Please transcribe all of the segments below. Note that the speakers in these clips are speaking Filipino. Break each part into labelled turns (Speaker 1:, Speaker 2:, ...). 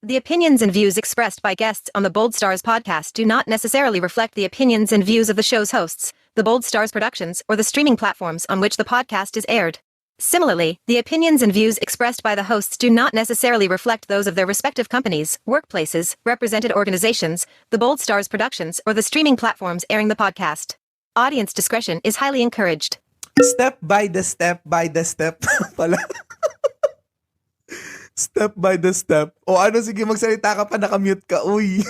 Speaker 1: The opinions and views expressed by guests on the Bold Stars podcast do not necessarily reflect the opinions and views of the show's hosts, the Bold Stars Productions, or the streaming platforms on which the podcast is aired. Similarly, the opinions and views expressed by the hosts do not necessarily reflect those of their respective companies, workplaces, represented organizations, the Bold Stars Productions, or the streaming platforms airing the podcast. Audience discretion is highly encouraged.
Speaker 2: Step by the step pala. Step by the step. O ano, sige, magsalita ka pa, nakamute ka, uy.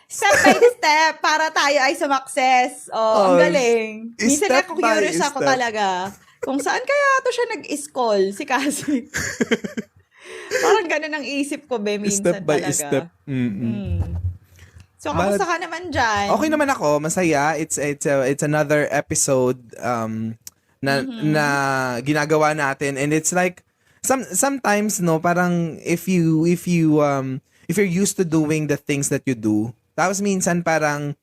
Speaker 3: Step by the step, para tayo ay sumakses. Ang galing. Minsan
Speaker 2: step
Speaker 3: ako
Speaker 2: by
Speaker 3: curious ako
Speaker 2: step.
Speaker 3: talaga. Kung saan kaya to siya nag-scroll, si Cassie. Parang ganun ang isip ko, minsan
Speaker 2: Step by
Speaker 3: talaga.
Speaker 2: step.
Speaker 3: So, kamusta ka naman dyan?
Speaker 2: Okay naman ako, masaya. It's another episode na ginagawa natin, and it's like sometimes no, parang if you're used to doing the things that you do, tapos minsan parang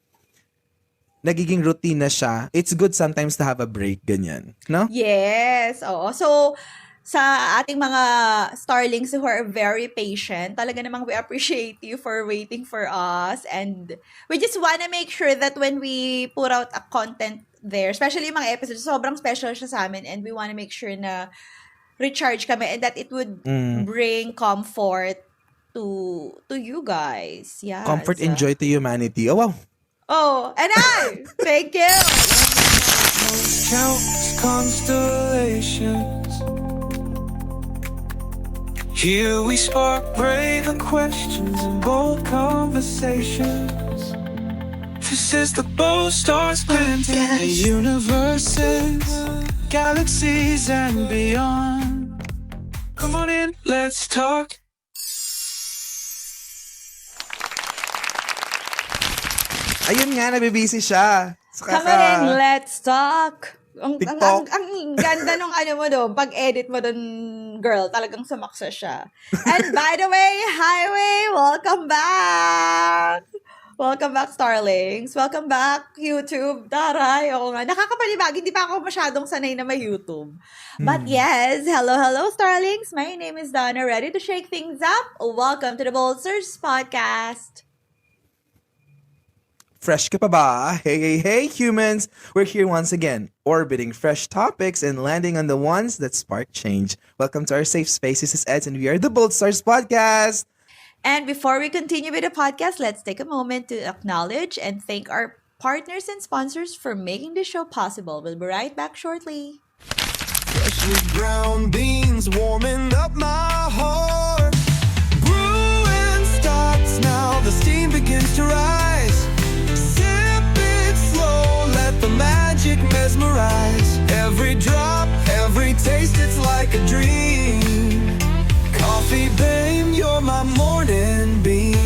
Speaker 2: nagiging routine na siya, it's good sometimes to have a break, ganyan, no?
Speaker 3: Yes, oo. So, sa ating mga starlings who are very patient, talaga namang we appreciate you for waiting for us, and we just wanna make sure that when we put out a content there, especially yung mga episodes, sobrang special siya sa amin, and we wanna make sure na recharge kami and that it would bring comfort to you guys. Yeah.
Speaker 2: Comfort and joy to humanity. Oh, wow.
Speaker 3: Oh, and I thank you.
Speaker 4: Countless constellations. Here we spark brave questions and bold conversations. This is the Bold Stars Planting, the universes, galaxies and beyond. Come on in, let's talk.
Speaker 2: Ayun nga, nabibisi siya.
Speaker 3: Come on in, let's talk. Ang
Speaker 2: TikTok.
Speaker 3: ganda nung ano mo doon, pag-edit mo doon, girl, talagang sumaksa siya. And by the way, Highway, welcome back! Welcome back, Starlings. Welcome back, YouTube. Taray, oo nga. Nakakapanibag, hindi pa ako masyadong sanay na may YouTube. But yes, hello, Starlings. My name is Donna, ready to shake things up. Welcome to the Bold Stars Podcast.
Speaker 2: Fresh ka pa ba? Hey, humans! We're here once again, orbiting fresh topics and landing on the ones that spark change. Welcome to our safe space. This is Eds, and we are the Bold Stars Podcast.
Speaker 3: And before we continue with the podcast, let's take a moment to acknowledge and thank our partners and sponsors for making this show possible. We'll be right back shortly.
Speaker 4: Freshly ground beans warming up my heart. Brewing starts now, the steam begins to rise. Sip it slow, let the magic mesmerize. Every drop, every taste, it's like a dream. Coffee, babe, you're my morning beam.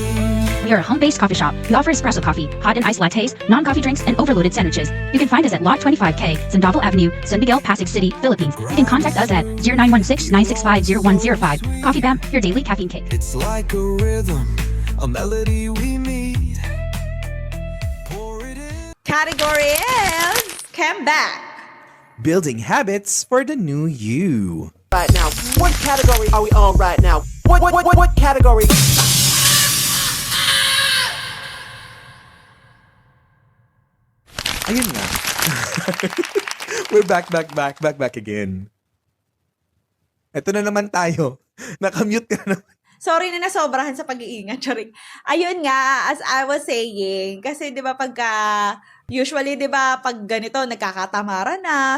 Speaker 5: We are a home-based coffee shop. We offer espresso coffee, hot and iced lattes, non-coffee drinks, and overloaded sandwiches. You can find us at Lot 25K, Sandoval Avenue, San Miguel, Pasig City, Philippines. You can contact us at 0916-965-0105. Coffee Bam, your daily caffeine kick.
Speaker 4: It's like a rhythm, a melody we meet. Pour it in.
Speaker 3: Category is Come Back.
Speaker 2: Building habits for the new you.
Speaker 6: Right now, what category are we on right now? What category?
Speaker 2: Ayun nga. We're back again. Ito na naman tayo. Nakamute ka na naman.
Speaker 3: Sorry na nasobrahan sa pag-iingat. Charing. Ayun nga, as I was saying, kasi di ba usually di ba pag ganito, nagkakatamara na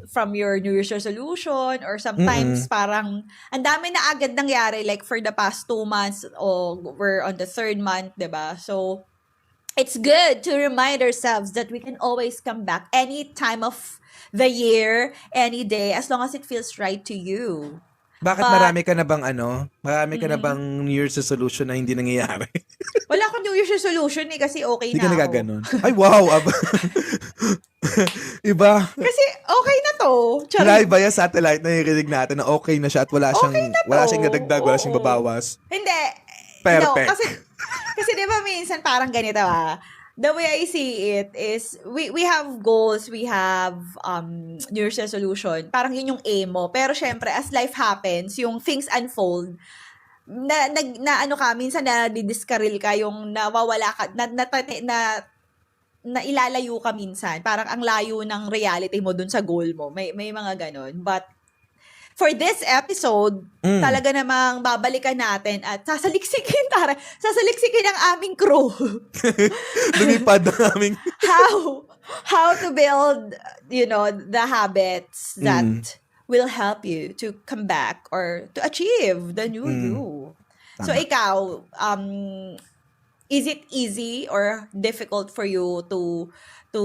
Speaker 3: from your New Year's resolution, or sometimes parang ang dami na agad nangyari, like for the past 2 months, or we're on the 3rd month, di ba? So, it's good to remind ourselves that we can always come back any time of the year, any day, as long as it feels right to you.
Speaker 2: Bakit marami ka na bang New Year's resolution na hindi nangyayari?
Speaker 3: Wala akong New Year's resolution kasi okay
Speaker 2: Hindi
Speaker 3: na
Speaker 2: ka
Speaker 3: ako.
Speaker 2: nagaganon. Ay, wow! Iba.
Speaker 3: Kasi okay na to.
Speaker 2: Live via satellite na narinig natin na okay na siya at wala siyang nadagdag, wala siyang babawas.
Speaker 3: Hindi.
Speaker 2: Perfect.
Speaker 3: No, kasi di ba minsan parang ganito the way I see it is we have goals, we have New Year's resolution. Parang yun yung aim mo. Pero syempre, as life happens, yung things unfold, na ano ka, minsan na didiskaril ka, yung nawawala ka, na ilalayo ka minsan. Parang ang layo ng reality mo dun sa goal mo. May mga ganon. But, for this episode, talaga namang babalikan natin at sasaliksikin ang aming crew.
Speaker 2: Lumipad ang aming...
Speaker 3: How to build, the habits that will help you to come back or to achieve the new you. So, ikaw, is it easy or difficult for you to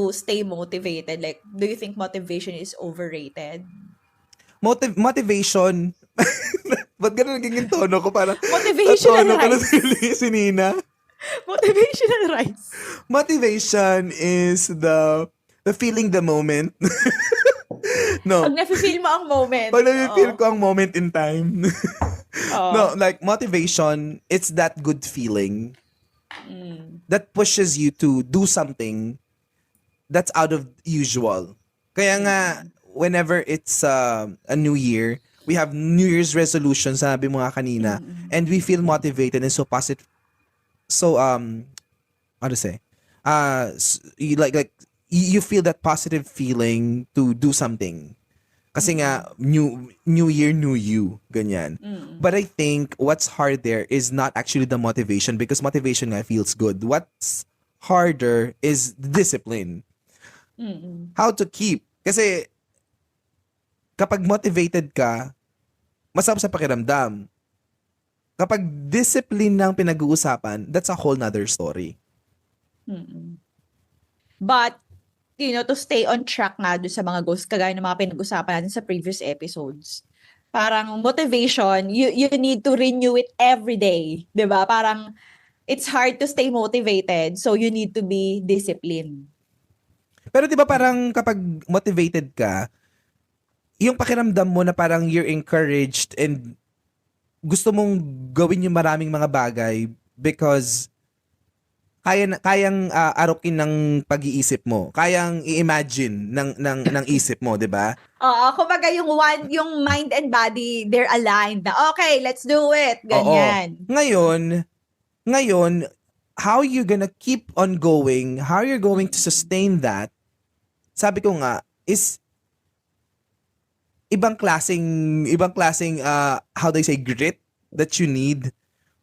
Speaker 3: stay motivated? Like, do you think motivation is overrated?
Speaker 2: Motivation. Ba't ganun naging tono ko? Parang
Speaker 3: Motivational
Speaker 2: tono ko na
Speaker 3: rise.
Speaker 2: si Nina.
Speaker 3: Motivational rise.
Speaker 2: Motivation is the feeling the moment. No.
Speaker 3: Pag nafe-feel mo ang moment.
Speaker 2: Pag na-feel ko ang moment in time.
Speaker 3: Oo.
Speaker 2: No, like motivation, it's that good feeling that pushes you to do something that's out of usual. Kaya nga, whenever it's a new year, we have New Year's resolutions, sabi mo nga kanina, and we feel motivated and so positive. So, how to say? You feel that positive feeling to do something. Kasi nga, new year, new you. Ganyan. But I think what's hard there is not actually the motivation because motivation nga feels good. What's harder is the discipline. How to keep. Kasi kapag motivated ka, masarap sa pakiramdam. Kapag discipline ng pinag-uusapan, that's a whole nother story.
Speaker 3: But, to stay on track nga doon sa mga goals, kagaya ng mga pinag-usapan natin sa previous episodes. Parang motivation, you need to renew it every day. 'Di ba? Parang, it's hard to stay motivated, so you need to be disciplined.
Speaker 2: Pero 'di ba parang kapag motivated ka, yung pakiramdam mo na parang you're encouraged and gusto mong gawin yung maraming mga bagay because kayang arukin ng pag-iisip mo. Kayang i-imagine ng isip mo, 'di ba?
Speaker 3: Oo, kumbaga yung mind and body, they're aligned na, okay, let's do it. Ganyan.
Speaker 2: Oo. Ngayon, how you gonna keep on going, how you're going to sustain that, sabi ko nga, is ibang klaseng how do I say, grit that you need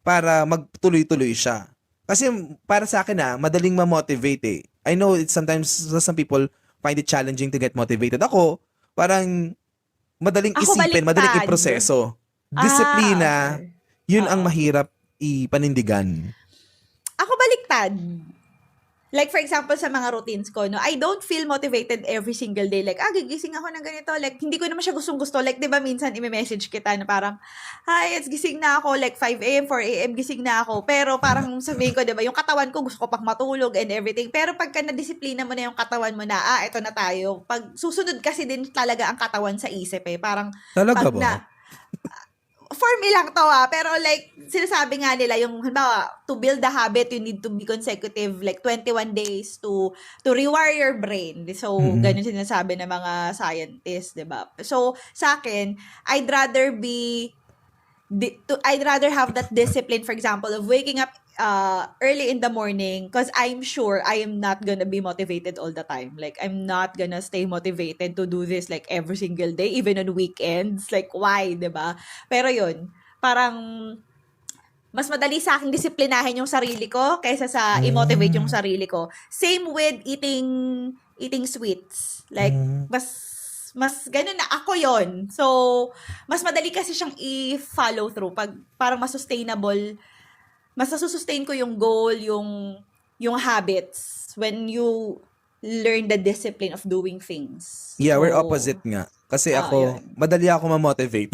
Speaker 2: para magtuloy-tuloy siya. Kasi para sa akin madaling ma-motivate eh. I know it's sometimes some people find it challenging to get motivated. Ako, parang madaling isipin,
Speaker 3: baliktad.
Speaker 2: madaling iproseso. Disiplina,
Speaker 3: Okay.
Speaker 2: yun ang mahirap ipanindigan.
Speaker 3: Ako baliktad. Like, for example, sa mga routines ko, I don't feel motivated every single day. Like, gigising ako ng ganito. Like, hindi ko naman siya gustong-gusto. Like, di ba, minsan i-message kita na parang, hi, it's gising na ako. Like, 5 a.m., 4 a.m., gising na ako. Pero parang sabihin ko, di ba, yung katawan ko, gusto ko pang matulog and everything. Pero pagka na-disiplina mo na yung katawan mo na, ito na tayo. Pag susunod kasi din talaga ang katawan sa isip eh. Parang,
Speaker 2: Talaga
Speaker 3: pag
Speaker 2: ba?
Speaker 3: for me lang to pero like, sinasabi nga nila, yung, halimbawa, to build the habit, you need to be consecutive, like 21 days to rewire your brain. So, ganun sinasabi ng mga scientists, diba? So, sa akin, I'd rather have that discipline, for example, of waking up early in the morning because I'm sure I am not gonna be motivated all the time. Like, I'm not gonna stay motivated to do this like every single day, even on weekends. Like, why, diba? Pero yun, parang mas madali sa akin disiplinahin yung sarili ko kaysa sa i-motivate yung sarili ko. Same with eating sweets. Like, mas ganun na ako yon. So, mas madali kasi siyang i-follow through pag parang mas sustainable, mas nasusustain ko yung goal, yung habits when you learn the discipline of doing things.
Speaker 2: Yeah, we're
Speaker 3: So,
Speaker 2: opposite nga. Kasi ako,
Speaker 3: yun.
Speaker 2: madali ako ma-motivate.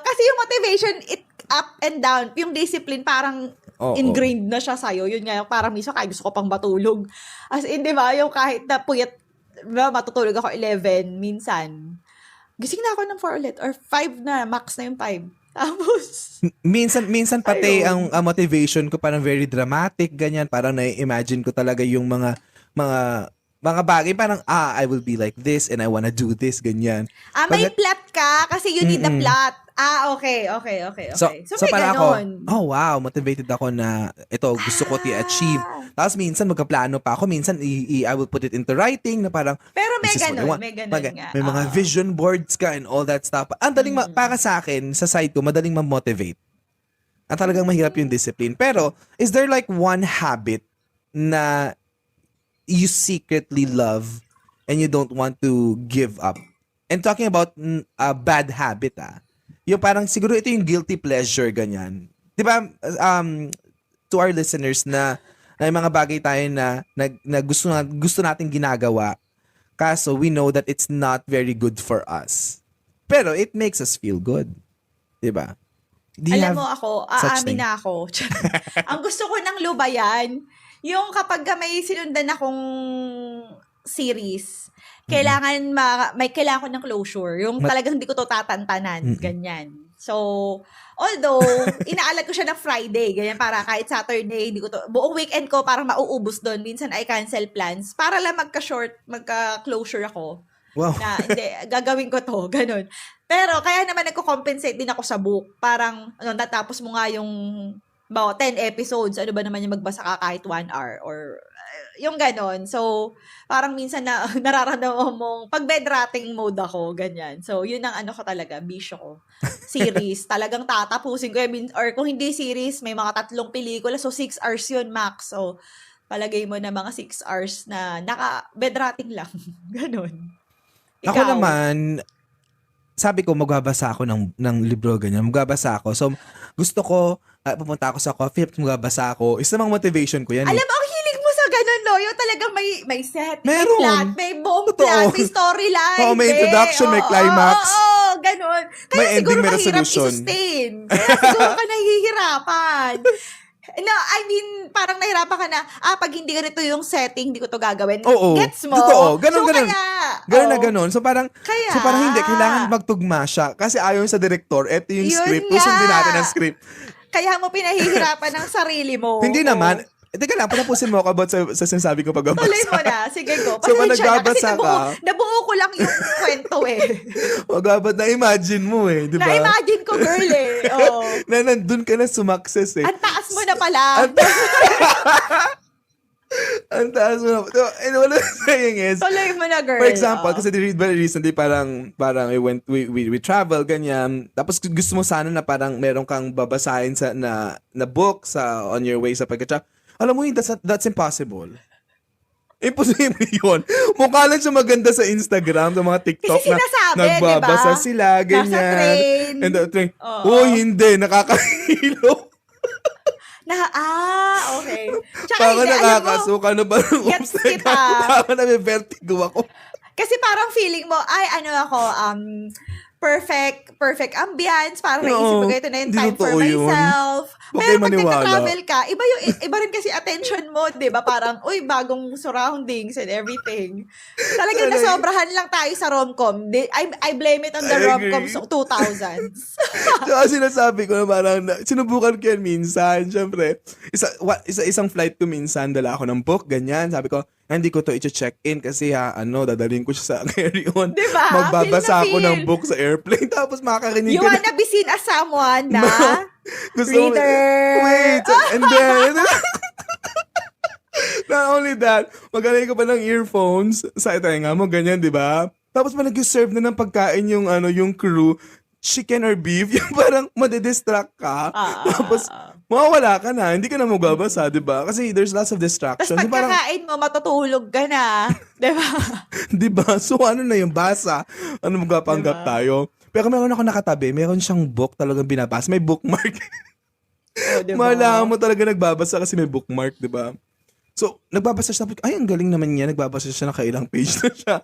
Speaker 3: Kasi yung motivation, it up and down. Yung discipline, parang
Speaker 2: Oo.
Speaker 3: ingrained na siya sa'yo. Yun nga, parang minsan kaya gusto ko pang matulog. As in, di ba, yung kahit na puyat, diba, matutulog ako 11, minsan, gising na ako ng 4 ulit, or 5 na, max na yung 5. Tapos,
Speaker 2: minsan pati
Speaker 3: Ayun.
Speaker 2: ang motivation ko parang very dramatic, ganyan. Parang na-imagine ko talaga yung mga mga bagay parang, I will be like this and I wanna do this, ganyan.
Speaker 3: May
Speaker 2: Pag-
Speaker 3: plot ka kasi you need the plot. Okay.
Speaker 2: So
Speaker 3: may
Speaker 2: parang ako,
Speaker 3: ganon.
Speaker 2: wow, motivated ako na ito, gusto ko i-achieve. Tapos minsan magkaplano pa ako, minsan I will put it into writing na parang,
Speaker 3: Pero may
Speaker 2: this is what I
Speaker 3: ganon,
Speaker 2: want.
Speaker 3: may ganon nga.
Speaker 2: May mga vision boards ka and all that stuff. Ang daling, para sa akin, sa side ko, madaling ma-motivate. At talagang mahirap yung discipline. Pero, is there like one habit na you secretly love and you don't want to give up? And talking about a bad habit, yung parang siguro ito yung guilty pleasure, ganyan. Di ba, to our listeners na may mga bagay tayo na gusto nating ginagawa, kaso we know that it's not very good for us. Pero it makes us feel good. Di ba? Do you
Speaker 3: Alam
Speaker 2: have
Speaker 3: mo ako,
Speaker 2: such
Speaker 3: aamin
Speaker 2: thing?
Speaker 3: na ako. Ang gusto ko ng lubayan, yung kapag may sinundan akong series, kailangan kailangan ko ng closure. Yung talagang hindi ko to tatantanan. Ganyan. So, although, inaalag ko siya ng Friday, ganyan, para kahit Saturday, hindi ko to, buong weekend ko parang mauubos doon. Minsan I cancel plans para lang magka-closure ako.
Speaker 2: Wow.
Speaker 3: Na, hindi, gagawin ko to, ganun. Pero, kaya naman nagko-compensate din ako sa book. Parang, natapos mo nga yung 10 episodes, ano ba naman yung magbasa ka kahit 1 hour, or yung ganon. So, parang minsan na nararamdaman mong pag bed-rotting mode ako, ganyan. So, yun ang ko talaga, bisyo ko. Series, talagang tatapusin ko. Or kung hindi series, may mga 3 pelikula, so 6 hours yun, max. So, palagay mo na mga 6 hours na bed-rotting lang. Ganon.
Speaker 2: Ako
Speaker 3: Ikaw?
Speaker 2: naman, sabi ko, magbabasa ako ng libro, ganyan. Magbabasa ako. So, gusto ko, pupunta ako sa coffee, magbabasa ako. Isa namang motivation ko yan.
Speaker 3: Alam mo, ang hilig mo sa ganun, no? Yung talagang may set, may
Speaker 2: Meron.
Speaker 3: plot, may buong
Speaker 2: Totoo.
Speaker 3: plot, may storyline.
Speaker 2: Oo, may introduction, may climax.
Speaker 3: Oo, ganun. Kaya
Speaker 2: May
Speaker 3: siguro
Speaker 2: ending, may
Speaker 3: mahirap
Speaker 2: resolution.
Speaker 3: i-sustain. Kaya siguro ka nahihirapan. No, I mean, parang nahirapan ka na, pag hindi ganito yung setting, hindi ko to gagawin.
Speaker 2: Oo.
Speaker 3: Gets mo?
Speaker 2: Totoo. Ganun,
Speaker 3: so,
Speaker 2: ganun.
Speaker 3: Kaya,
Speaker 2: Ganun na
Speaker 3: oo.
Speaker 2: ganun. So parang hindi, kailangan magtugma siya. Kasi ayon sa director, eto yung
Speaker 3: Yun
Speaker 2: script.
Speaker 3: nga.
Speaker 2: Susundin natin ang script.
Speaker 3: Kaya mo pinahihirapan ng sarili mo.
Speaker 2: Hindi
Speaker 3: Oo.
Speaker 2: naman. Teka lang, patapusin mo ako about sa sinasabi ko pagbabasa.
Speaker 3: Tuloy mo na. Sige, go.
Speaker 2: So, pag
Speaker 3: Pasensya na. Kasi
Speaker 2: nagbabasa ka,
Speaker 3: nabuo ko lang yung kwento eh.
Speaker 2: Magbabat na imagine mo di ba?
Speaker 3: Na-imagine ko, girl eh. Oo.
Speaker 2: Na nandun ka na sumakses eh.
Speaker 3: Ang taas mo na pala.
Speaker 2: Ang taas mo na. So, and what I'm saying is,
Speaker 3: Tuloy mo na, girl.
Speaker 2: for example,
Speaker 3: Oo.
Speaker 2: kasi very recently, parang we travel, ganyan. Tapos gusto mo sana na parang meron kang babasahin na book on your way sa pagka-travel. Alam mo yun, that's impossible. Imposible yun. Mukha lang siya maganda sa Instagram, sa mga TikTok
Speaker 3: Kasi sinasabi,
Speaker 2: nagbabasa
Speaker 3: diba?
Speaker 2: sila, ganyan.
Speaker 3: Nasa train.
Speaker 2: And the train.
Speaker 3: Oo.
Speaker 2: Hindi, nakakahilo.
Speaker 3: Okay. Tsaka
Speaker 2: Parang
Speaker 3: hindi, alam mo,
Speaker 2: nakakasuka na ba ng
Speaker 3: gets kita.
Speaker 2: Parang nabe-vertigo ako.
Speaker 3: kasi parang feeling mo, perfect ambience, parang naisip ko, ito na yung
Speaker 2: hindi
Speaker 3: time for
Speaker 2: totoo yun.
Speaker 3: myself.
Speaker 2: Huwag
Speaker 3: Pero
Speaker 2: kayo
Speaker 3: pag
Speaker 2: maniwala.
Speaker 3: nagka-travel ka, iba rin kasi attention mo, di ba? Parang, bagong surroundings and everything. Talagang nasobrahan lang tayo sa rom-com. I blame it on the
Speaker 2: I agree.
Speaker 3: rom-coms of 2000s.
Speaker 2: Kaya sinasabi ko na parang, sinubukan ko yan minsan. Siyempre, isang flight ko minsan, dala ako ng book, ganyan. Sabi ko, hindi ko to i-check-in kasi dadalhin ko siya sa carry-on.
Speaker 3: Diba?
Speaker 2: Magbabasa
Speaker 3: Feel na
Speaker 2: ako ng
Speaker 3: feel.
Speaker 2: book sa airplane. Tapos makakarinig
Speaker 3: You
Speaker 2: ka na.
Speaker 3: wanna be seen as someone na
Speaker 2: Gusto mo-
Speaker 3: reader.
Speaker 2: Wait. And then, not only that, magaling ka pa ng earphones sa tenga mo, ganyan, di ba? Tapos pa nag-serve na ng pagkain yung crew, chicken or beef, yung parang madidistract ka. Tapos, mawawala ka na. Hindi ka na magbabasa, di ba? Kasi there's lots of
Speaker 3: Tapos
Speaker 2: distractions. Yung parang,
Speaker 3: pagkakain mo, matutulog ka na. Diba?
Speaker 2: di ba? So, ano na yung basa? Ano magpapanggap tayo? Pero meron ako nakatabi, meron siyang book talagang binabasa. May bookmark.
Speaker 3: Diba?
Speaker 2: Malaman mo talaga nagbabasa kasi may bookmark, di ba? So, nagbabasa siya. Ay, ang galing naman niya. Nagbabasa siya ng kailang page na siya.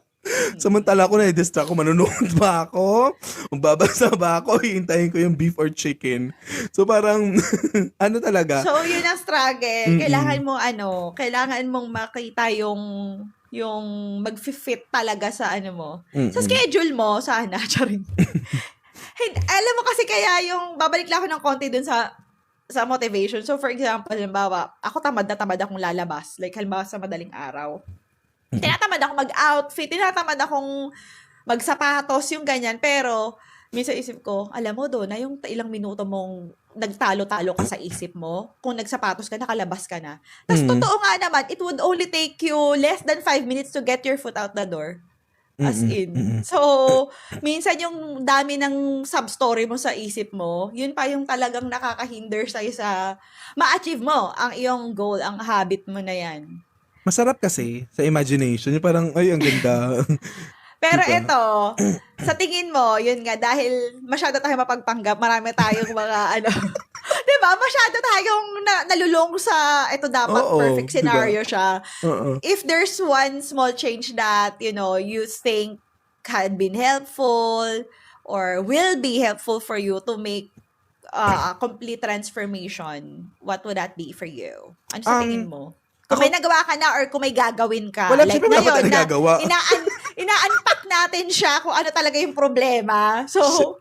Speaker 2: Samantala ako na-distract ko. Manunood ba ako? Magbabasa ba ako? Hihintayin ko yung beef or chicken. So, parang, ano talaga?
Speaker 3: So, yun ang struggle. Kailangan mong makita yung mag-fit talaga sa mo. Sa schedule mo, sana. Charing. Alam mo kasi kaya babalik lang ako ng konti dun sa motivation. So, for example, halimbawa, ako tamad akong lalabas. Like, halimbawa sa madaling araw. Tinatamad ako mag-outfit, tinatamad akong magsapatos, yung ganyan. Pero, minsan isip ko, alam mo doon, na yung ilang minuto mong nagtalo-talo ka sa isip mo, kung nagsapatos ka, nakalabas ka na. Tapos, totoo nga naman, it would only take you less than 5 minutes to get your foot out the door. As in. So, minsan yung dami ng sub-story mo sa isip mo, yun pa yung talagang nakakahinder sa'yo sa ma-achieve mo ang iyong goal, ang habit mo na yan.
Speaker 2: Masarap kasi sa imagination. Yung parang, ay, ang ganda.
Speaker 3: Pero
Speaker 2: Diba?
Speaker 3: ito, sa tingin mo, yun nga, dahil masyado tayong mapagpanggap, marami tayong mga, diba, masyado tayong nalulong sa, ito dapat
Speaker 2: Oo,
Speaker 3: perfect scenario
Speaker 2: diba?
Speaker 3: siya.
Speaker 2: Oo.
Speaker 3: If there's one small change that, you think had been helpful or will be helpful for you to make a complete transformation, what would that be for you? Ano sa tingin mo? Kung may nagawa ka na or kung may gagawin ka.
Speaker 2: Wala, syempre wala pa tayong nagagawa.
Speaker 3: Ina-unpack natin siya kung ano talaga yung problema. So,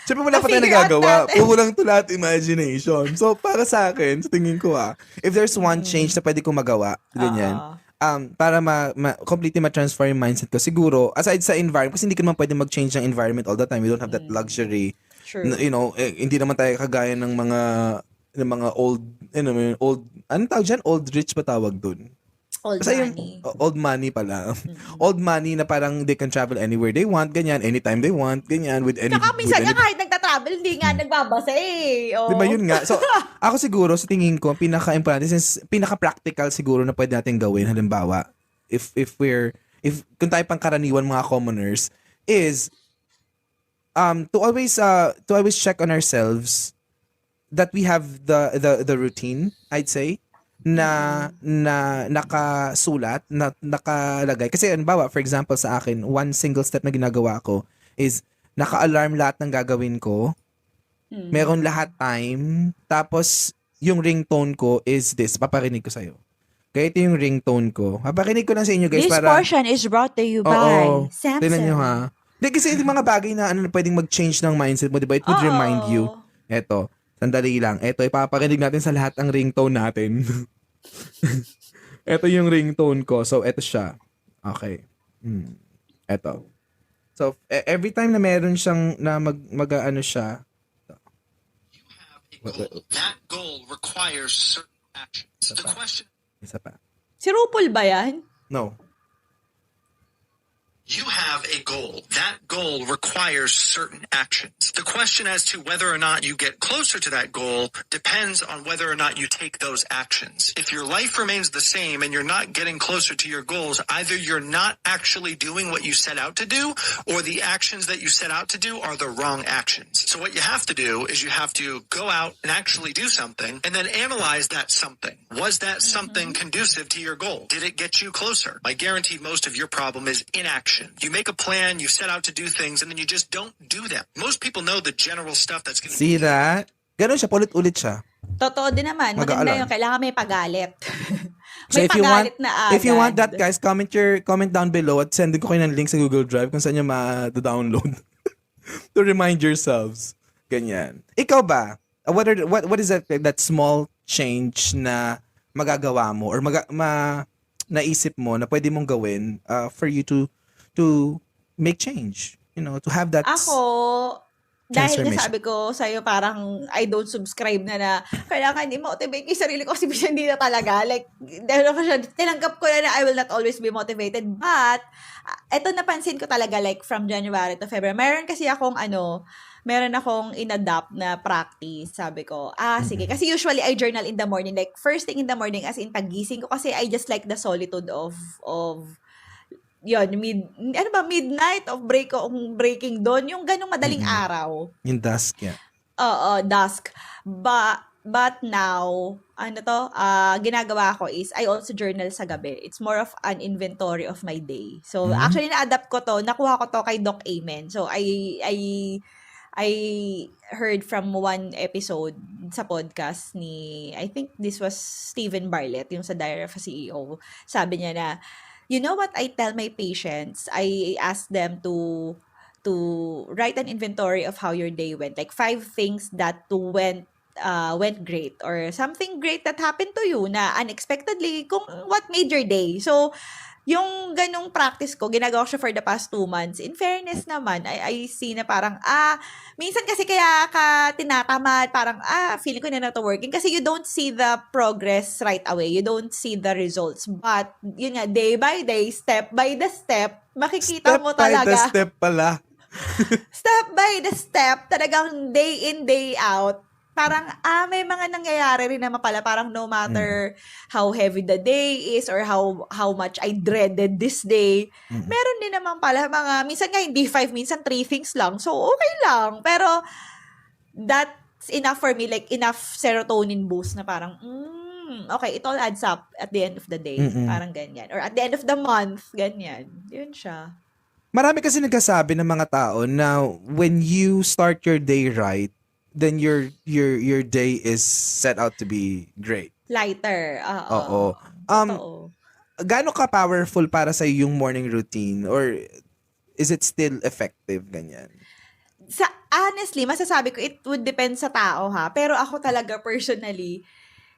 Speaker 2: Siyempre wala pa tayo
Speaker 3: na-figure out
Speaker 2: nagagawa.
Speaker 3: natin.
Speaker 2: Puro lang to lahat imagination. So, para sa akin, sa tingin ko if there's one change na pwede kong magawa, ganyan, para completely ma-transfer yung mindset ko, siguro, aside sa environment, kasi hindi ka naman pwede mag-change ng environment all the time. We don't have that luxury.
Speaker 3: True.
Speaker 2: Hindi naman tayo kagaya ng mga old, anong tawag dyan? Old rich ba tawag dun?
Speaker 3: Old
Speaker 2: Basta
Speaker 3: money.
Speaker 2: Old money pala. Old money na parang they can travel anywhere they want, ganyan, anytime they want, ganyan, with any...
Speaker 3: Tsaka minsan
Speaker 2: with
Speaker 3: nga kahit nagta-travel, hindi nga nagbabasa eh. Oh.
Speaker 2: Di ba yun nga? So, ako siguro, sa tingin ko, pinaka-importante, since pinaka-practical siguro na pwede natin gawin, halimbawa, kung tayo pang karaniwan mga commoners, is, to always check on ourselves that we have the routine, I'd say, na nakasulat, na nakalagay. Kasi halimbawa, for example sa akin, one single step na ginagawa ko is naka-alarm lahat ng gagawin ko. Meron lahat time. Tapos, yung ringtone ko is this. Paparinig ko sa'yo. Kaya ito yung ringtone ko. Paparinig ko lang sa inyo guys
Speaker 3: This
Speaker 2: para...
Speaker 3: portion is brought to you by Samsung.
Speaker 2: Tignan nyo ha. Hindi, kasi yung mga bagay na pwedeng mag-change ng mindset mo, diba? It would remind you. Eto, sandali lang. Eto, ipaparinig natin sa lahat ang ringtone natin. Eto yung ringtone ko. So, eto siya. Okay. Eto. So, every time na meron siyang, na mag-ano siya.
Speaker 7: That goal requires certain actions. The question...
Speaker 2: Isa pa.
Speaker 3: Si RuPaul ba yan?
Speaker 2: No.
Speaker 7: You have a goal. That goal requires certain actions. The question as to whether or not you get closer to that goal depends on whether or not you take those actions. If your life remains the same and you're not getting closer to your goals, either you're not actually doing what you set out to do, or the actions that you set out to do are the wrong actions. So what you have to do is you have to go out and actually do something and then analyze that something. Was that something conducive to your goal? Did it get you closer? I guarantee most of your problem is inaction. You make a plan, you set out to do things, and then you just don't do them. Most people know the general stuff that's going to...
Speaker 2: See that? Ganun siya, paulit-ulit siya.
Speaker 3: Totoo din naman. Maganda
Speaker 2: Mag-aalarm.
Speaker 3: yung kailangan may pagalit.
Speaker 2: So
Speaker 3: may
Speaker 2: if you want,
Speaker 3: pagalit na agad.
Speaker 2: if you want that, guys, comment down below at send ko kayo ng link sa Google Drive kung saan nyo ma-download to remind yourselves. Ganyan. Ikaw ba? What is that small change na magagawa mo or naisip mo na pwede mong gawin for you to make change? To have that...
Speaker 3: Ako, dahil
Speaker 2: transformation.
Speaker 3: nasabi ko sa'yo parang I don't subscribe na kailangan i-motivate yung sarili ko kasi minsan hindi na talaga. Like, dahil ako siya, tinanggap ko na I will not always be motivated. But, eto napansin ko talaga like from January to February. Meron akong in-adapt na practice. Sabi ko, sige. Kasi usually I journal in the morning. Like, first thing in the morning as in paggising ko kasi I just like the solitude of yun, midnight of breaking dawn, yung ganong madaling araw.
Speaker 2: Yung dusk, yeah.
Speaker 3: Oo, dusk. But now, ginagawa ko is, I also journal sa gabi. It's more of an inventory of my day. So, actually, na-adapt ko to, nakuha ko to kay Doc Amen. So, I heard from one episode sa podcast ni, I think this was Steven Bartlett, yung sa Diary of a CEO. Sabi niya na, you know what I tell my patients? I ask them to write an inventory of how your day went. Like 5 things that went great or something great that happened to you na unexpectedly, kung what made your day. So, yung ganong practice ko, ginagawa ko siya for the past 2 months. In fairness naman, I see na parang, minsan kasi kaya ka tinatamad, parang, feeling ko na to working. Kasi you don't see the progress right away. You don't see the results. But, yun nga, day by day, step by the step, makikita mo talaga.
Speaker 2: Step by the step pala.
Speaker 3: Step by the step, talagang day in, day out, parang, may mga nangyayari rin naman pala, parang no matter how heavy the day is or how much I dreaded this day, meron din naman pala mga, minsan nga hindi 5, minsan 3 things lang. So, okay lang. Pero, that's enough for me, like, enough serotonin boost na parang, okay, it all adds up at the end of the day. Parang ganyan. Or at the end of the month, ganyan. Yun siya.
Speaker 2: Marami kasi nagkasabi ng mga tao na when you start your day right, then your day is set out to be great.
Speaker 3: Lighter.
Speaker 2: Oo.
Speaker 3: Totoo.
Speaker 2: Gaano ka powerful para sa yung morning routine, or is it still effective ganyan?
Speaker 3: Honestly, masasabi ko it would depend sa tao ha. Pero ako talaga personally,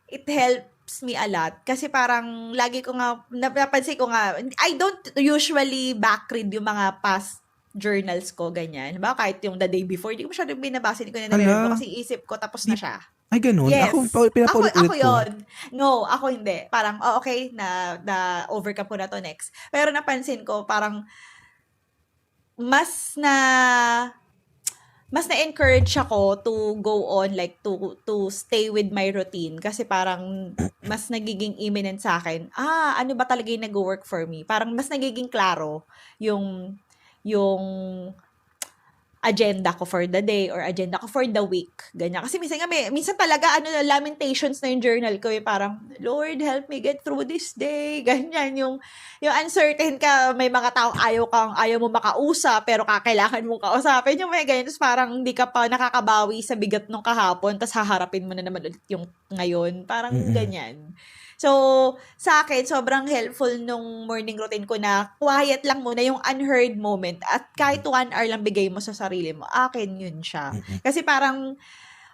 Speaker 3: it helps me a lot. Kasi parang lagi ko nga, napansin ko nga, I don't usually backread yung mga past journals ko, ganyan. Diba? Kahit yung the day before, hindi ko masyadong binabasa, hindi ko na nare-read ko kasi isip ko, tapos na siya.
Speaker 2: Ay, ganun?
Speaker 3: Yes.
Speaker 2: Ako pinapaulit-ulit
Speaker 3: Ako yun. No, ako hindi. Parang, okay, na-overcome ko na to next. Pero napansin ko, parang, mas na-encourage ako to go on, like, to stay with my routine. Kasi parang, mas nagiging imminent sa akin, ano ba talaga yung nag-work for me? Parang, mas nagiging klaro yung agenda ko for the day or agenda ko for the week. Ganyan. Kasi minsan talaga, lamentations na yung journal ko. Parang, Lord, help me get through this day. Ganyan. Yung uncertain ka, may mga tao ayaw mo makausap, pero kakailangan mong kausapin. Yung may ganyan. Tapos parang hindi ka pa nakakabawi sa bigat nung kahapon, tapos haharapin mo na naman ulit yung ngayon. Parang ganyan. So, sa akin, sobrang helpful nung morning routine ko na quiet lang muna yung unheard moment at kahit 1 hour lang bigay mo sa sarili mo, akin yun siya. Kasi parang,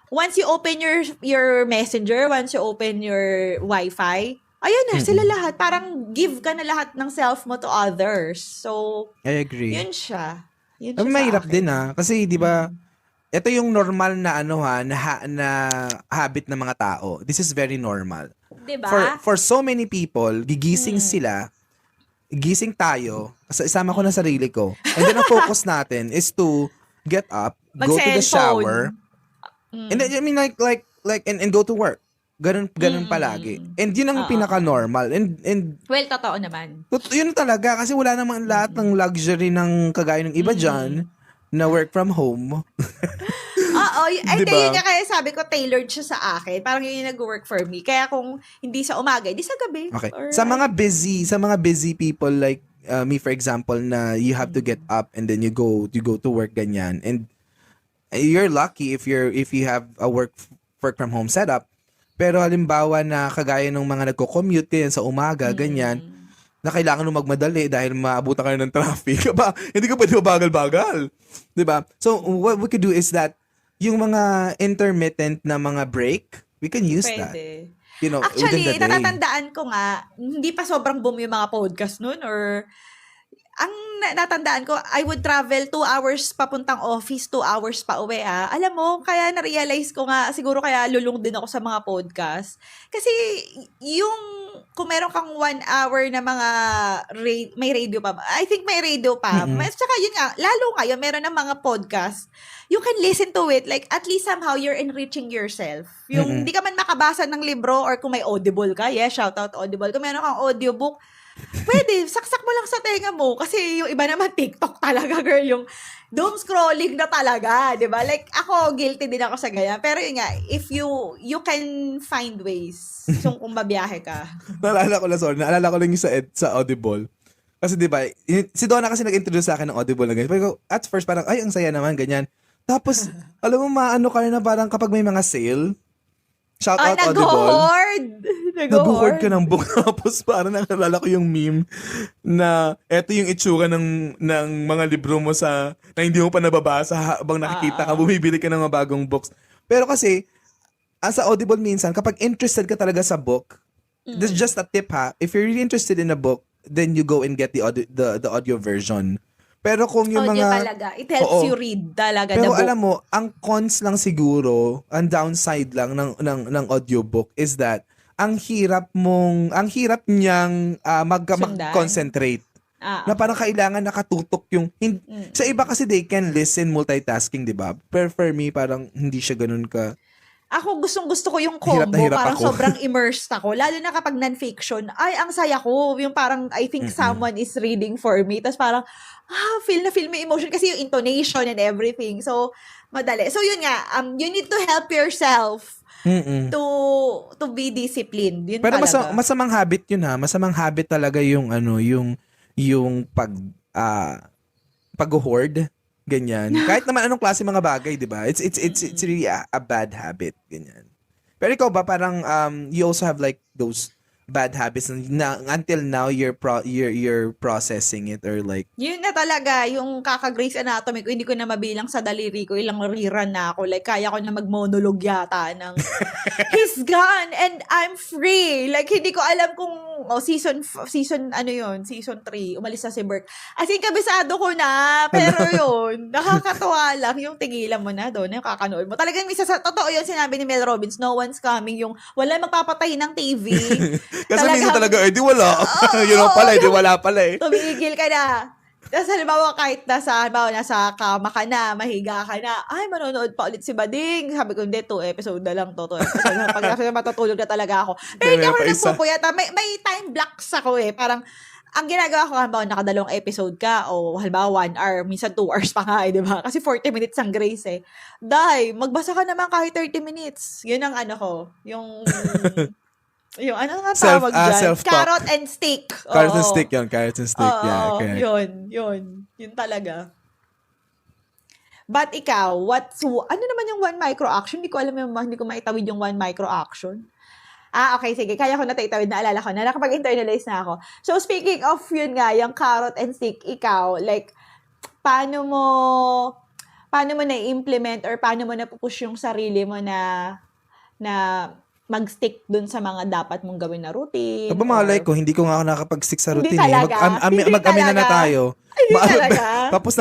Speaker 3: once you open your messenger, once you open your wifi, ayun na, sila lahat. Parang give ka na lahat ng self mo to others. So,
Speaker 2: I agree.
Speaker 3: yun siya. Yun
Speaker 2: Ay,
Speaker 3: siya
Speaker 2: mahirap
Speaker 3: sa akin.
Speaker 2: din kasi 'di ba? Ito yung normal na na habit ng mga tao. This is very normal.
Speaker 3: Diba?
Speaker 2: For so many people, gigising sila, gising tayo, isama ko na sarili ko. And then ang focus natin is to get up, go to the shower. And then, I mean like and go to work. Ganun palagi. And yun ang pinaka-normal. And
Speaker 3: Well, totoo naman.
Speaker 2: yun talaga kasi wala namang lahat ng luxury ng kagaya ng iba dyan na work from home.
Speaker 3: Oo,
Speaker 2: Diba?
Speaker 3: yun nga kaya sabi ko, tailored siya sa akin. Parang yun yung nag-work for me. Kaya kung hindi sa umaga, hindi sa gabi.
Speaker 2: Okay.
Speaker 3: Or,
Speaker 2: Sa mga busy people like me for example na you have to get up and then you go to work ganyan, and you're lucky if you have a work from home setup. Pero halimbawa na kagaya ng mga nagko-commute din sa umaga ganyan, na kailangan mo magmadali dahil maabutan ka na ng traffic. Hindi ka pwede mabagal-bagal. 'Di ba? So what we could do is that yung mga intermittent na mga break, we can use that.
Speaker 3: pwede.
Speaker 2: You know,
Speaker 3: Actually,
Speaker 2: within the day.
Speaker 3: natatandaan ko nga, hindi pa sobrang boom yung mga podcast nun or ang natandaan ko, I would travel 2 hours papuntang office, 2 hours pa uwi. Alam mo, kaya na-realize ko nga, siguro kaya lulong din ako sa mga podcast. Kasi kung meron kang 1 hour na mga, may radio pa ba? I think may radio pa. Tsaka yun nga, lalo ngayon, meron ng mga podcast. You can listen to it. Like, at least somehow you're enriching yourself. Yung hindi ka man makabasa ng libro or kung may Audible ka, shout out Audible. Kung meron kang audiobook, pwede, saksak mo lang sa tenga mo. Kasi yung iba naman, TikTok talaga, girl. Yung doom scrolling na talaga, di ba? Like, ako, guilty din ako sa ganyan. Pero yun nga, if you can find ways kung babiyahe ka.
Speaker 2: Naalala ko lang yung sa Audible. Kasi di ba, si Donna kasi nag-introduce sa akin ng Audible na ganyan. Pero at first parang, ay, ang saya naman, ganyan. Tapos, alam mo, maano ka na parang kapag may mga sale, shout out Audible. Nabuhord ka ng book. Tapos parang nakalala ko yung meme na eto yung itsura ng mga libro mo na hindi mo pa nababasa habang nakikita ka, bumibili ka ng mga bagong books. Pero kasi, sa Audible minsan, kapag interested ka talaga sa book, this is just a tip if you're really interested in a book, then you go and get the audio version. Pero kung yung
Speaker 3: Audio
Speaker 2: mga
Speaker 3: talaga. It helps
Speaker 2: Oo.
Speaker 3: you read talaga the
Speaker 2: Pero
Speaker 3: book.
Speaker 2: alam mo, ang cons lang siguro, ang downside lang ng audiobook is that ang hirap niyang
Speaker 3: Sundan.
Speaker 2: mag-concentrate. Na parang kailangan nakatutok yung sa iba kasi they can listen multitasking, 'di ba? Pero for me parang hindi siya ganoon ka.
Speaker 3: Ako gustong-gusto ko yung
Speaker 2: Hirap na
Speaker 3: combo,
Speaker 2: hirap
Speaker 3: parang
Speaker 2: ako.
Speaker 3: sobrang immersed ako. Lalo na kapag non-fiction, ay, ang saya ko. Yung parang, I think someone is reading for me. Tapos parang, feel na feel may emotion. Kasi yung intonation and everything. So, madali. So, yun nga, you need to help yourself to be disciplined. Yun
Speaker 2: Pero
Speaker 3: talaga.
Speaker 2: masamang habit 'yun ha. Masamang habit talaga yung yung pag-hoard ganyan. Kahit naman anong klase mga bagay, 'di ba? It's really a bad habit ganyan. Pero ikaw ba parang you also have like those bad habits na until now you're processing it or like
Speaker 3: Yun na talaga, yung kaka-Grey's Anatomy ko, hindi ko na mabilang sa daliri ko, ilang rerun na ako. Like, kaya ko na mag-monologue yata ng, he's gone and I'm free. Like, hindi ko alam kung, season 3, umalis na si Burke. As in, kabisado ko na, pero yun, nakakatawa lang, yung tigilan mo na doon, yung kakanood mo. Talagang totoo yun, sinabi ni Mel Robbins, no one's coming, yung wala magpapatay ng TV.
Speaker 2: kasi minsan talaga di wala. Wala pala eh.
Speaker 3: Tumigil ka na. Tapos halimbawa nasa kama ka na, mahiga ka na, ay manonood pa ulit si Bading. Sabi ko, hindi, 2 episode na lang to. 2 episode na. Pag matutulog na talaga ako. Pero hindi ako nagpupuyata. May time blocks ako eh. Parang, ang ginagawa ko, halimbawa, nakadalawang episode ka, o halimbawa 1 hour, minsan 2 hours pa nga eh, di ba? Kasi 40 minutes ang Grace eh. Magbasa ka naman kahit 30 minutes. Yun ang yung ano nga tawag dyan?
Speaker 2: Self-talk.
Speaker 3: Carrot and stick.
Speaker 2: Carrot and
Speaker 3: Oo.
Speaker 2: stick yun. Carrot and stick. Yeah,
Speaker 3: Oo,
Speaker 2: correct.
Speaker 3: Yun talaga. But ikaw, ano naman yung 1 micro action? Hindi ko alam hindi ko maitawid yung 1 micro action. Okay, sige. Kaya ko na itawid. Naalala ko na. Nakapag-internalize na ako. So, speaking of yun nga, yung carrot and stick, ikaw, like, paano mo na-implement or paano mo na-push yung sarili mo na mag-stick dun sa mga dapat mong gawin na routine?
Speaker 2: Aba malay ko, hindi ko nga ako nakapag-stick sa
Speaker 3: Hindi
Speaker 2: routine.
Speaker 3: talaga?
Speaker 2: Mag-amin na tayo.
Speaker 3: Hindi talaga?
Speaker 2: Tapos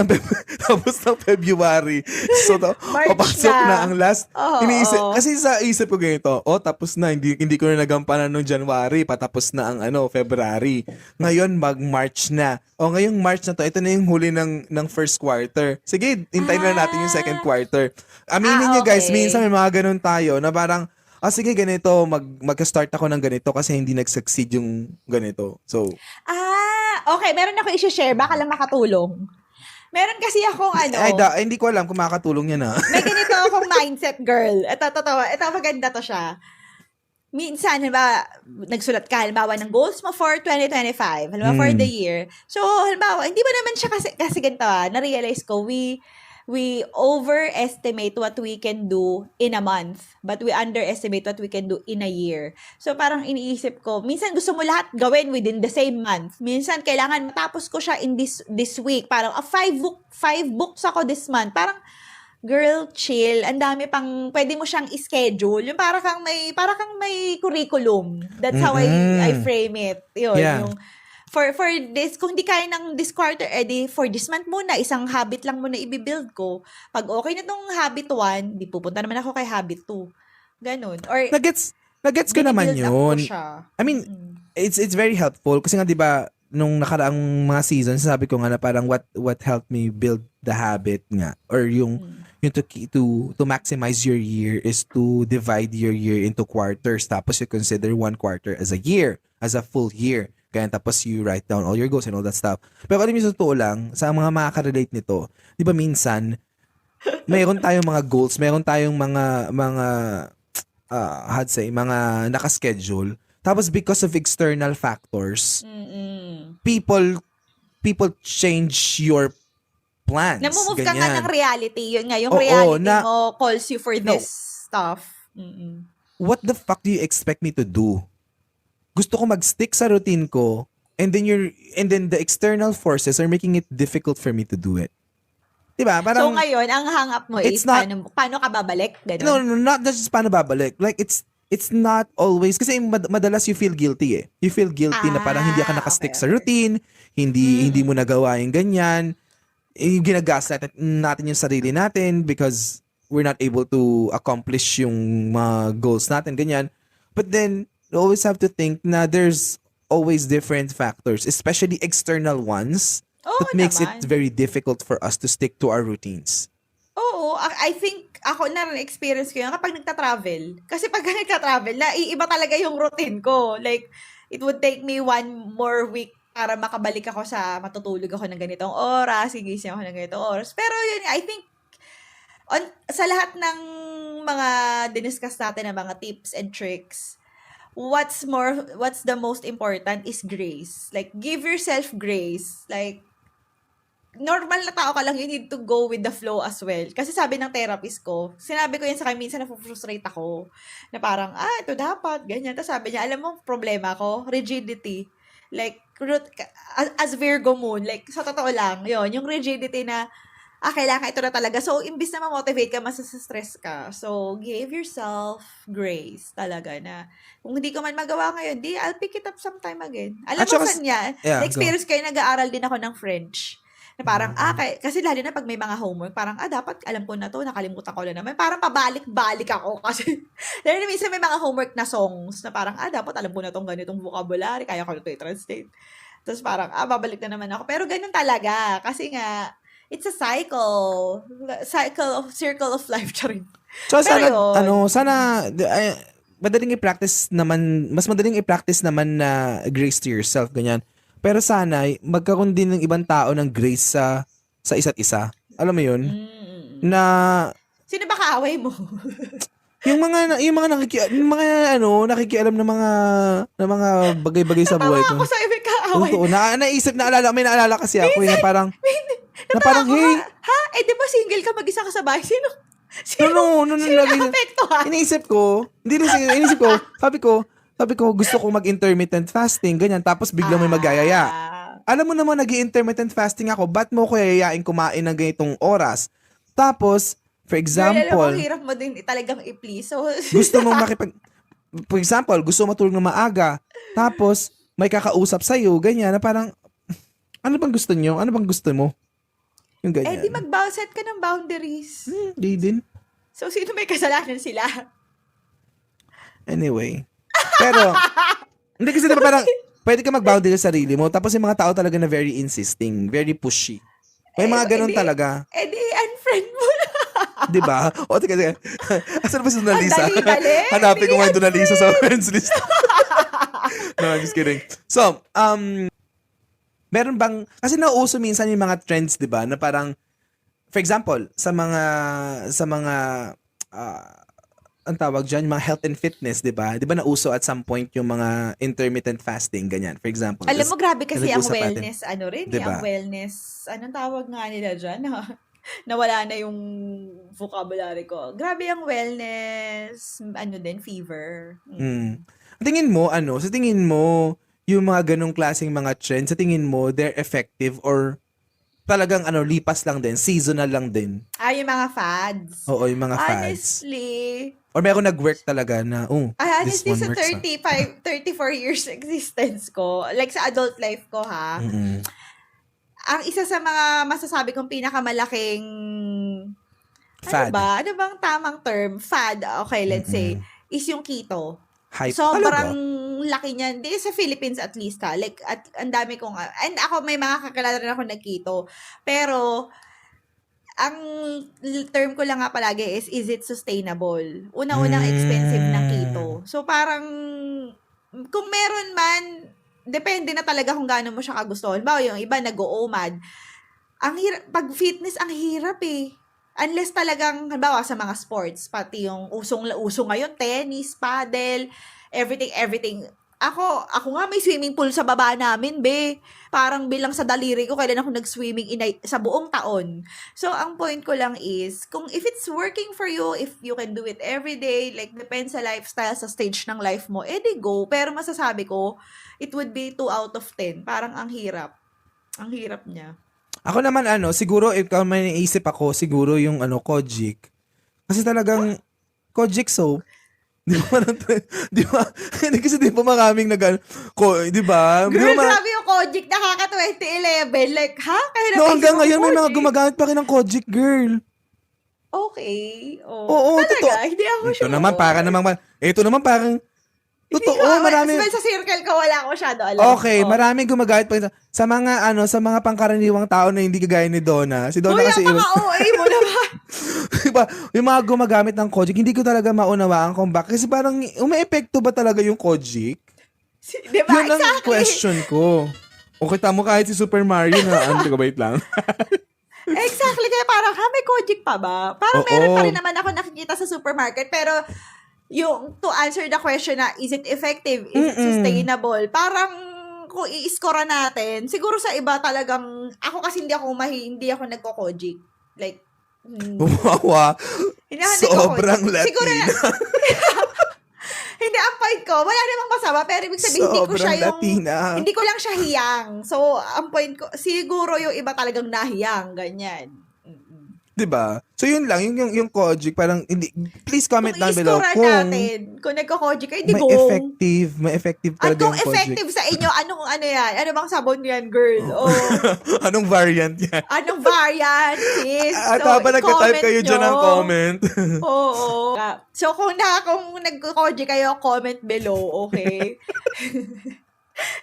Speaker 2: ng February. So,
Speaker 3: March
Speaker 2: papasok
Speaker 3: na.
Speaker 2: na ang last.
Speaker 3: Oo,
Speaker 2: Iniisip,
Speaker 3: oo.
Speaker 2: kasi sa isip ko ganito, tapos na, hindi ko na nagampanan noong January, patapos na ang February. Ngayon, mag-March na. Ngayong March na to, ito na yung huli ng first quarter. Sige, hintayin na natin yung second quarter. Aminin nyo guys,
Speaker 3: okay.
Speaker 2: minsan may mga ganun tayo na parang, sige, ganito, mag-start ako ng ganito kasi hindi nag-succeed yung ganito. So,
Speaker 3: Okay. Meron ako i-share. Baka lang makatulong. Meron kasi akong
Speaker 2: hindi ko alam kung makakatulong yan
Speaker 3: may ganito akong mindset, girl. Ito, maganda to siya. Minsan, nagsulat ka, halimbawa, ng goals mo for 2025, halimbawa, for the year. So, halimbawa, hindi ba naman siya kasi ganito, na-realize ko, we overestimate what we can do in a month, but we underestimate what we can do in a year. So, parang iniisip ko, minsan gusto mo lahat gawin within the same month. Minsan, kailangan matapos ko siya in this week. Parang, 5 books ako this month. Parang, girl, chill. Ang dami pang, pwede mo siyang i-schedule. Yung parang kang may curriculum. That's how I frame it. Yun,
Speaker 2: Yeah.
Speaker 3: yung, for this, kung hindi kaya ng this quarter, for this month muna, isang habit lang muna i-build ko. Pag okay na tong habit 1, di pupunta naman ako kay habit 2. Ganun. Or,
Speaker 2: Nagets ko naman
Speaker 3: binibuild up ko
Speaker 2: yun.
Speaker 3: siya.
Speaker 2: I mean, it's very helpful kasi nga 'di ba nung nakaraang mga seasons sabi ko nga na parang what helped me build the habit nga or yung to maximize your year is to divide your year into quarters tapos you consider 1 quarter as a year, as a full year. Kaya tapos you write down all your goals and all that stuff. Pero alam mo sa totoo lang, sa mga makaka-relate nito, 'di ba minsan mayroon tayong mga goals, mayroon tayong mga mga naka-schedule. Tapos because of external factors, people change your plans.
Speaker 3: Namumove ka nga
Speaker 2: ganyan.
Speaker 3: ng reality. Yun nga, yung
Speaker 2: Oo,
Speaker 3: reality mo calls you for this stuff.
Speaker 2: What the fuck do you expect me to do? Gusto ko mag-stick sa routine ko and then the external forces are making it difficult for me to do it. Diba? Parang,
Speaker 3: So ngayon, ang hang up mo is
Speaker 2: it's not-
Speaker 3: paano ka babalik? Ganun?
Speaker 2: no, not just paano babalik. Like, it's it's not always, kasi madalas you feel guilty eh. You feel guilty na parang hindi ka nakastick sa routine, hindi mo nagawa yung ganyan. Ginagaslight natin yung sarili natin because we're not able to accomplish yung mga goals natin, ganyan. But then, you always have to think na there's always different factors, especially external ones, that makes it very difficult for us to stick to our routines.
Speaker 3: Oo, I think ako na-experience ko yun kapag nagta-travel. Kasi pag nagta-travel, naiiba talaga yung routine ko. Like, it would take me 1 more week para makabalik ako sa matutulog ako ng ganitong oras, sigising ako ng ganitong oras. Pero yun, I think, sa lahat ng mga diniscuss natin ng mga tips and tricks, what's the most important is grace. Like, give yourself grace. Like, normal na tao ka lang, you need to go with the flow as well. Kasi sabi ng therapist ko, sinabi ko yan sa kanya, minsan na-frustrate ako, na parang, ito dapat, ganyan. Tapos sabi niya, alam mo, problema ko, rigidity. Like, as Virgo moon, like, sa totoo lang, yun, yung rigidity na, kailangan ito na talaga. So, imbis na ma-motivate ka, stress ka. So, give yourself grace talaga na, kung hindi ko man magawa ngayon, I'll pick it up sometime again. Alam mo saan yan? Na-experience kayo, nag-aaral din ako ng French. Na parang, kasi lalo na pag may mga homework, parang, dapat alam ko na to, nakalimutan ko na naman. Parang pabalik-balik ako kasi, lalo na minsan may mga homework na songs na parang, dapat alam ko na tong ganitong vocabulary, kaya ko na ito i-translate. Tapos parang, babalik na naman ako. Pero ganun talaga, kasi nga, it's a circle of life, charing.
Speaker 2: So, sana, madaling i-practice naman, mas madaling i-practice naman na grace to yourself, ganyan. Pero sana, magkaroon din ng ibang tao ng grace sa isa't isa. Alam mo yun? Na,
Speaker 3: sino ba kaaway mo?
Speaker 2: yung mga nakikialam ng mga bagay-bagay sa buhay ko.
Speaker 3: Ako sa may kaaway.
Speaker 2: Totoo. May naalala kasi ako na parang, hey.
Speaker 3: Di ba single ka, mag-isa ka sa bahay? Sino
Speaker 2: No.
Speaker 3: naapektuhan?
Speaker 2: Inisip ko, sabi ko, gusto ko mag-intermittent fasting, ganyan, tapos biglang may magyayaya. Alam mo naman, nag-intermittent fasting ako, ba't mo ko yayayain kumain ng ganitong oras? Tapos, for example,
Speaker 3: hirap mo din talagang i-please. So,
Speaker 2: gusto mo for example, gusto mo matulog na maaga, tapos, may kakausap sa'yo, ganyan, na parang, ano bang gusto nyo? Ano bang gusto mo? Yung ganyan.
Speaker 3: di set ka ng boundaries.
Speaker 2: Di din.
Speaker 3: So, sino may kasalanan sila?
Speaker 2: Anyway. Pero, hindi kasi diba parang, pwede ka mag-boundary sa sarili mo, tapos yung mga tao talaga na very insisting, very pushy. May mga ganun talaga.
Speaker 3: Unfriend mo na.
Speaker 2: Diba? O, teka. Asan ba si Dona Lisa?
Speaker 3: Dali.
Speaker 2: Hanapin ko nga yung Dona Lisa sa friends list. No, I'm just kidding. So, meron bang, kasi nauuso minsan yung mga trends, diba, na parang, for example, sa mga, ang tawag dyan, mga health and fitness, diba? Diba nauso at some point yung mga intermittent fasting, ganyan, for example.
Speaker 3: Alam mo, grabe kasi ang
Speaker 2: nag-usap
Speaker 3: wellness,
Speaker 2: Diba?
Speaker 3: ang wellness, anong tawag nga nila dyan? Nawala na yung vocabulary ko. Grabe ang wellness, fever.
Speaker 2: Sa tingin mo, yung mga ganong klaseng mga trends, sa tingin mo, they're effective or talagang lipas lang din, seasonal lang din?
Speaker 3: Yung mga fads.
Speaker 2: Oo, yung mga fads.
Speaker 3: Honestly,
Speaker 2: Or meron nag-work talaga na, this
Speaker 3: honestly,
Speaker 2: one
Speaker 3: sa
Speaker 2: works.
Speaker 3: 34 years existence ko, like sa adult life ko ang isa sa mga masasabi kong pinakamalaking
Speaker 2: Fad.
Speaker 3: Ano bang tamang term? Fad, okay, let's say, is yung keto.
Speaker 2: Hype.
Speaker 3: Sobrang laki niyan. Di sa Philippines at least Like, at ang dami kong, and ako may mga kakilala rin ako nag-keto. Pero, ang term ko lang nga palagi is it sustainable? Unang-unang expensive ng keto. So, parang, kung meron man, depende na talaga kung gaano mo siya kagustuhan. Bawa yung iba nag-OMAD. Pag fitness, ang hirap eh. Unless talagang, halimbawa sa mga sports, pati yung usong ngayon, tennis, paddle, everything. Ako nga may swimming pool sa baba namin, be. Parang bilang sa daliri ko, kailan ako nag-swimming sa buong taon. So, ang point ko lang is, if it's working for you, if you can do it every day, like, depends sa lifestyle, sa stage ng life mo, di go. Pero masasabi ko, it would be 2 out of 10. Parang ang hirap. Ang hirap niya.
Speaker 2: Ako naman, siguro, if may naisip ako, siguro yung, Kojic. Kasi talagang, Kojic soap, Di ba? Di ba? Hindi kasi di ba maraming di ba? Di
Speaker 3: Girl,
Speaker 2: ba
Speaker 3: grabe yung Kojic, nakaka 2011. Like, ha? Kaya
Speaker 2: No, hanggang
Speaker 3: naisip
Speaker 2: ngayon
Speaker 3: ko
Speaker 2: may mga
Speaker 3: Kojic.
Speaker 2: gumagamit pa rin ng Kojic, girl.
Speaker 3: Okay.
Speaker 2: Oo,
Speaker 3: Talaga?
Speaker 2: totoo.
Speaker 3: Hindi ako
Speaker 2: Ito
Speaker 3: sure.
Speaker 2: naman parang totoo, marami.
Speaker 3: Sa circle ko, wala ako masyado alam.
Speaker 2: Okay, maraming gumagamit pa rin sa mga sa mga pangkaraniwang tao na hindi kagaya ni Donna. Si Donna
Speaker 3: Uy,
Speaker 2: kasi
Speaker 3: napaka-OA mo naman.
Speaker 2: diba, yung mga gumagamit ng Kojic, hindi ko talaga maunawaan kung bakit. Kasi parang, umaepekto ba talaga yung Kojic?
Speaker 3: Diba?
Speaker 2: Yun ang
Speaker 3: Exactly.
Speaker 2: question ko. O kita mo kahit si Super Mario na, wait lang.
Speaker 3: Exactly. Kaya parang, may Kojic pa ba? Parang
Speaker 2: Oo.
Speaker 3: meron pa rin naman ako nakikita sa supermarket. Pero, yung to answer the question na, is it effective? Is it sustainable? Parang, kung i-score natin, siguro sa iba talagang, ako kasi hindi ako nagko-Kojic. Like,
Speaker 2: Wow,
Speaker 3: hindi ako
Speaker 2: sobrang
Speaker 3: nagko-Kojic. Siguro
Speaker 2: Latina.
Speaker 3: hindi, ang point ko, wala namang masama, pero ibig sabihin, hindi ko
Speaker 2: Sobrang
Speaker 3: siya yung,
Speaker 2: Latina.
Speaker 3: hindi ko lang siya hiyang. So, ang point ko, siguro yung iba talagang nahiyang, ganyan.
Speaker 2: Diba? So yun lang, yung Kojic, parang, please comment
Speaker 3: Kung
Speaker 2: down below
Speaker 3: i-score natin, kung nagko-Kojic, ay di
Speaker 2: may
Speaker 3: go.
Speaker 2: may effective
Speaker 3: At
Speaker 2: talaga
Speaker 3: kung
Speaker 2: yung Kojic.
Speaker 3: effective sa inyo, ano yan? Ano bang sabon yan, girl? O,
Speaker 2: Anong variant yan?
Speaker 3: anong variant, sis?
Speaker 2: At
Speaker 3: So,
Speaker 2: habang nagka-type
Speaker 3: i-comment
Speaker 2: kayo dyan ng
Speaker 3: nyo.
Speaker 2: comment.
Speaker 3: Oo. So, kung nagko-Kojic kayo, comment below, okay?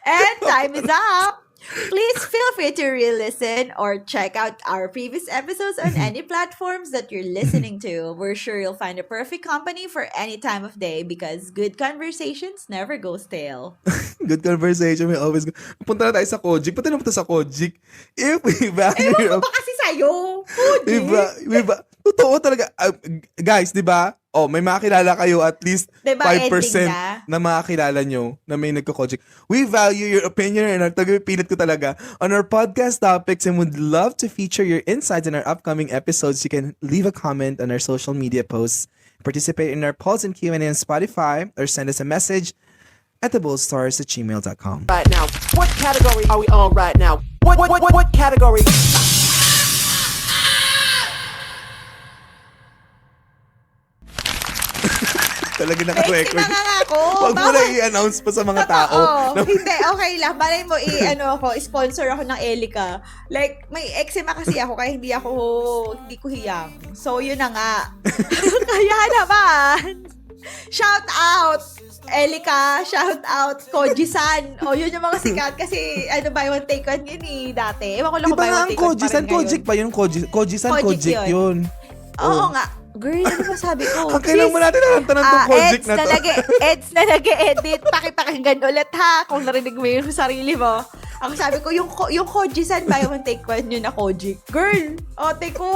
Speaker 3: And time is up. Please feel free to re-listen or check out our previous episodes on any platforms that you're listening to. We're sure you'll find a perfect company for any time of day because good conversations never go stale.
Speaker 2: Good conversation. We always punta na tayo sa Kojic. Punta na sa Kojic. If we value
Speaker 3: Ewan
Speaker 2: your
Speaker 3: ko ba kasi sa'yo? Kojic?
Speaker 2: Totoo talaga. Guys, di ba? Oh, may makilala kayo at least
Speaker 3: Diba,
Speaker 2: 5%
Speaker 3: ending
Speaker 2: na makakilala nyo na may nagko-Kojic. We value your opinion and pinit ko talaga on our podcast topics and would love to feature your insights in our upcoming episodes. You can leave a comment on our social media posts, participate in our polls and Q&A on Spotify, or send us a message at theboldstars@gmail.com.
Speaker 6: Right now. What category are we on right now? What category?
Speaker 2: Talaga
Speaker 3: Next
Speaker 2: naka-record.
Speaker 3: na nga ako.
Speaker 2: Huwag mo na i-announce pa sa mga tao.
Speaker 3: Oo. Hindi, okay lang. Malay mo, sponsor ako ng Elica. Like, may eczema kasi ako, kaya hindi ko hiyang. So, yun na nga. Kaya naman. Shout out, Elica. Shout out, Koji-san. O, yun yung mga sikat. Kasi, buy one, take one yun dati. Ewan ko lang
Speaker 2: Di
Speaker 3: kung
Speaker 2: ba
Speaker 3: buy
Speaker 2: nga
Speaker 3: one,
Speaker 2: ang
Speaker 3: take one pa
Speaker 2: Kojic-san?
Speaker 3: rin ngayon.
Speaker 2: Kojic pa yun? Koji-san,
Speaker 3: Kojic
Speaker 2: Kojic yun.
Speaker 3: Oo nga. Girl, ano ba sabi ko?
Speaker 2: Ang kailan mo natin natanong tong Kojic na to.
Speaker 3: Eds na nag-edit. Pakipakinggan ulit ha. Kung narinig mo yung sarili mo. Ako sabi ko, yung Koji-san, buy one, take one yun na Kojic. Girl, ate ko.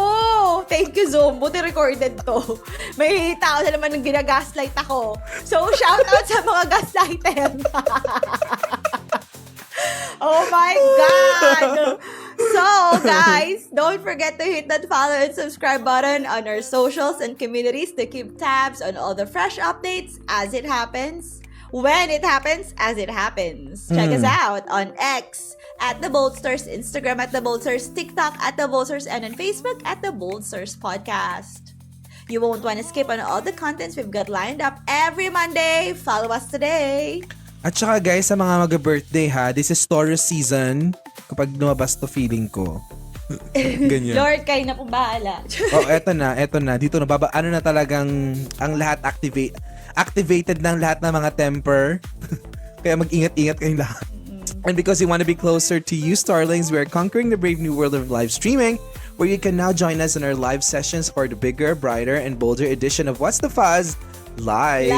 Speaker 3: Thank you, Zoom. Buti recorded to. May tao na naman ng ginagaslight ako. So, shout out sa mga gaslighter. Oh my God! So, guys, don't forget to hit that follow and subscribe button on our socials and communities to keep tabs on all the fresh updates as it happens, when it happens, as it happens. Check us out on X at The Bold Stars, Instagram at The Bold Stars, TikTok at The Bold Stars, and on Facebook at The Bold Stars Podcast. You won't want to skip on all the contents we've got lined up every Monday. Follow us today.
Speaker 2: At saka guys, sa mga mag-birthday ha, this is Taurus season. Kapag lumabas to, feeling ko. Ganyan.
Speaker 3: Lord, kayo na pong bahala.
Speaker 2: Oh, eto na. Dito na, ano na talagang ang lahat activated ng lahat ng mga temper. Kaya mag-ingat-ingat kayong lahat. And because we want to be closer to you, Starlings, we are conquering the brave new world of live streaming, where you can now join us in our live sessions for the bigger, brighter, and bolder edition of What's the Fuzz Live.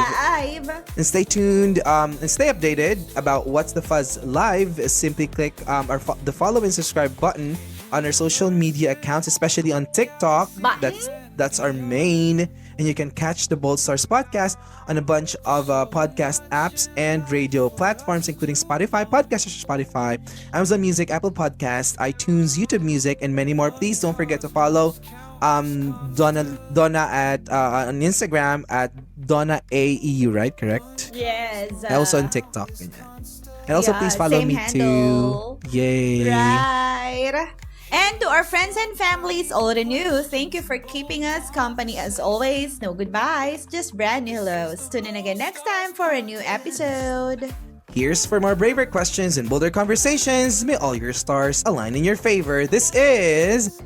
Speaker 2: And stay tuned and stay updated about What's the Fuzz Live. Simply click the follow and subscribe button on our social media accounts, especially on TikTok.
Speaker 3: Button?
Speaker 2: That's our main. And you can catch the Bold Stars podcast on a bunch of podcast apps and radio platforms, including Spotify, Amazon Music, Apple Podcasts, iTunes, YouTube Music, and many more. Please don't forget to follow Donna at on Instagram at Donna AEU, right? Correct?
Speaker 3: Yes.
Speaker 2: Also on TikTok. Ganyan. And also
Speaker 3: Yeah,
Speaker 2: please follow
Speaker 3: same
Speaker 2: me
Speaker 3: handle.
Speaker 2: too. Yay.
Speaker 3: Right. And to our friends and families, old and new, thank you for keeping us company as always. No goodbyes, just brand new hellos. Tune in again next time for a new episode.
Speaker 2: Here's for more braver questions and bolder conversations. May all your stars align in your favor. This is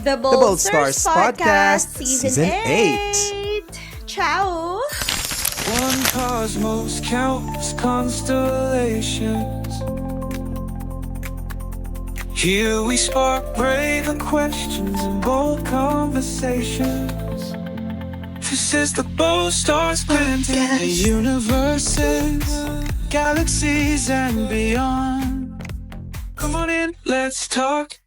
Speaker 3: The Bold Stars Podcast, Season 8.
Speaker 2: 8.
Speaker 3: Ciao!
Speaker 4: One cosmos, countless constellations. Here we spark braver questions and bold conversations. This is the Bold Stars planting the universes, galaxies and beyond. Come on in, let's talk.